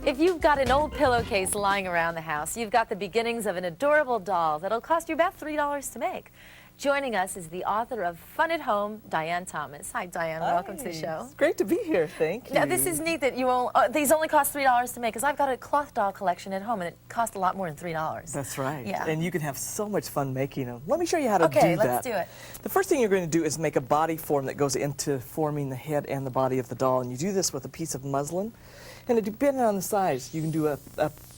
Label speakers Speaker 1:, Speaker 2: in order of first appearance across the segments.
Speaker 1: If you've got an old pillowcase lying around the house, you've got the beginnings of an adorable doll that'll cost you about $3 to make. Joining us is the author of Fun at Home, Dian Thomas. Hi, Dian. Welcome to the show.
Speaker 2: It's great to be here. Thank you.
Speaker 1: Now, this is neat that you all, these only cost $3 to make, because I've got a cloth doll collection at home, and it costs a lot more than $3.
Speaker 2: That's right.
Speaker 1: Yeah.
Speaker 2: And you can have so much fun making them. Let me show you how to do that.
Speaker 1: Okay, let's do it.
Speaker 2: The first thing you're going to do is make a body form that goes into forming the head and the body of the doll. And you do this with a piece of muslin. And depending on the size, you can do a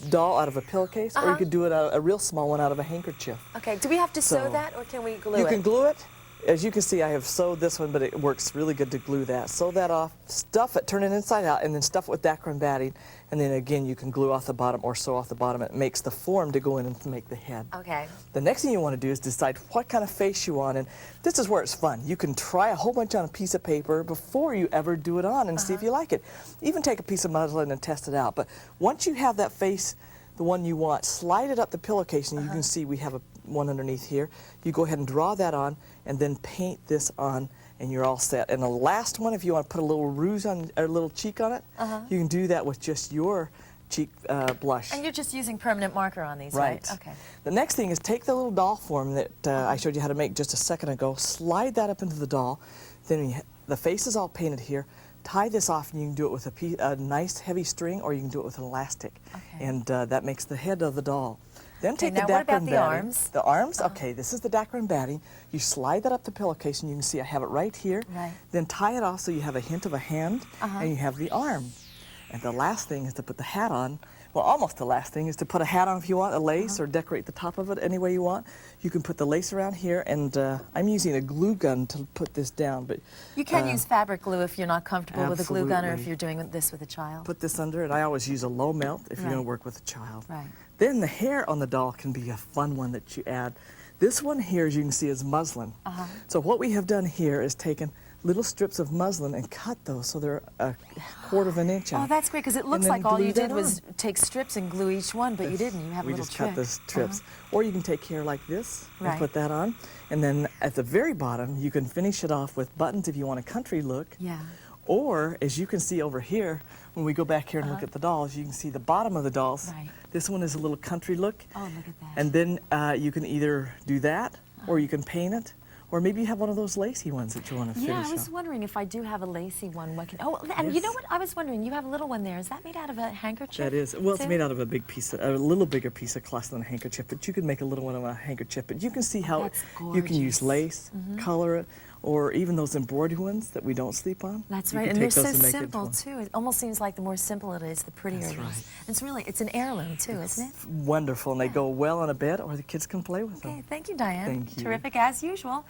Speaker 2: doll out of a pillowcase, or you could do it a real small one out of a handkerchief.
Speaker 1: Okay, do we have to sew that, or can we glue it?
Speaker 2: You can glue it. As you can see, I have sewed this one, but it works really good to glue that. Sew that off, stuff it, turn it inside out, and then stuff it with Dacron batting. And then again, you can glue off the bottom or sew off the bottom. It makes the form to go in and to make the head.
Speaker 1: Okay.
Speaker 2: The next thing you want to do is decide what kind of face you want, and this is where it's fun. You can try a whole bunch on a piece of paper before you ever do it on and see if you like it. Even take a piece of muslin and test it out. But once you have that face, the one you want, slide it up the pillowcase, and you can see we have one underneath here. You go ahead and draw that on, and then paint this on, and you're all set. And the last one, if you want to put a little rouge on, or a little cheek on it, you can do that with just your cheek blush.
Speaker 1: And you're just using permanent marker on these, right? Okay.
Speaker 2: The next thing is take the little doll form that I showed you how to make just a second ago, slide that up into the doll, then the face is all painted here. Tie this off, and you can do it with a nice heavy string, or you can do it with an elastic. Okay. And that makes the head of the doll. Then take the Dacron batting.
Speaker 1: The arms?
Speaker 2: The arms? Okay, this is the Dacron batting. You slide that up the pillowcase, and you can see I have it right here.
Speaker 1: Right.
Speaker 2: Then tie it off so you have a hint of a hand, and you have the arm. And the last thing is to put the hat on. Well, almost the last thing is to put a hat on if you want, a lace, or decorate the top of it any way you want. You can put the lace around here, and I'm using a glue gun to put this down. But
Speaker 1: you can use fabric glue if you're not comfortable with a glue gun, or if you're doing this with a child.
Speaker 2: Put this under it. I always use a low melt if you're going to work with a child.
Speaker 1: Right.
Speaker 2: Then the hair on the doll can be a fun one that you add. This one here, as you can see, is muslin. So what we have done here is taken little strips of muslin and cut those so they're a quarter of an inch out.
Speaker 1: Oh, that's great, because it looks like all you did was take strips and glue each one, but you didn't. You have a little trick.
Speaker 2: We just cut the strips. Or you can take hair like this and put that on. And then at the very bottom, you can finish it off with buttons if you want a country look.
Speaker 1: Yeah.
Speaker 2: Or, as you can see over here, when we go back here and look at the dolls, you can see the bottom of the dolls.
Speaker 1: Right.
Speaker 2: This one is a little country look.
Speaker 1: Oh, look at that.
Speaker 2: And then you can either do that, or you can paint it, or maybe you have one of those lacy ones that you want to finish
Speaker 1: Yeah, I was wondering if I do have a lacy one. What can, and you know what? I was wondering, you have a little one there. Is that made out of a handkerchief?
Speaker 2: That is. Well, it's made out of a big piece, a little bigger piece of cloth than a handkerchief, but you can make a little one of a handkerchief. But you can see how you can use lace, color it, or even those embroidered ones that we don't sleep on.
Speaker 1: That's right, and they're so simple too. It almost seems like the more simple it is, the prettier it is. It's really, it's an heirloom too, isn't it?
Speaker 2: Wonderful, and they go well on a bed, or the kids can play with them.
Speaker 1: Okay, thank you, Dian.
Speaker 2: Thank you.
Speaker 1: Terrific as usual.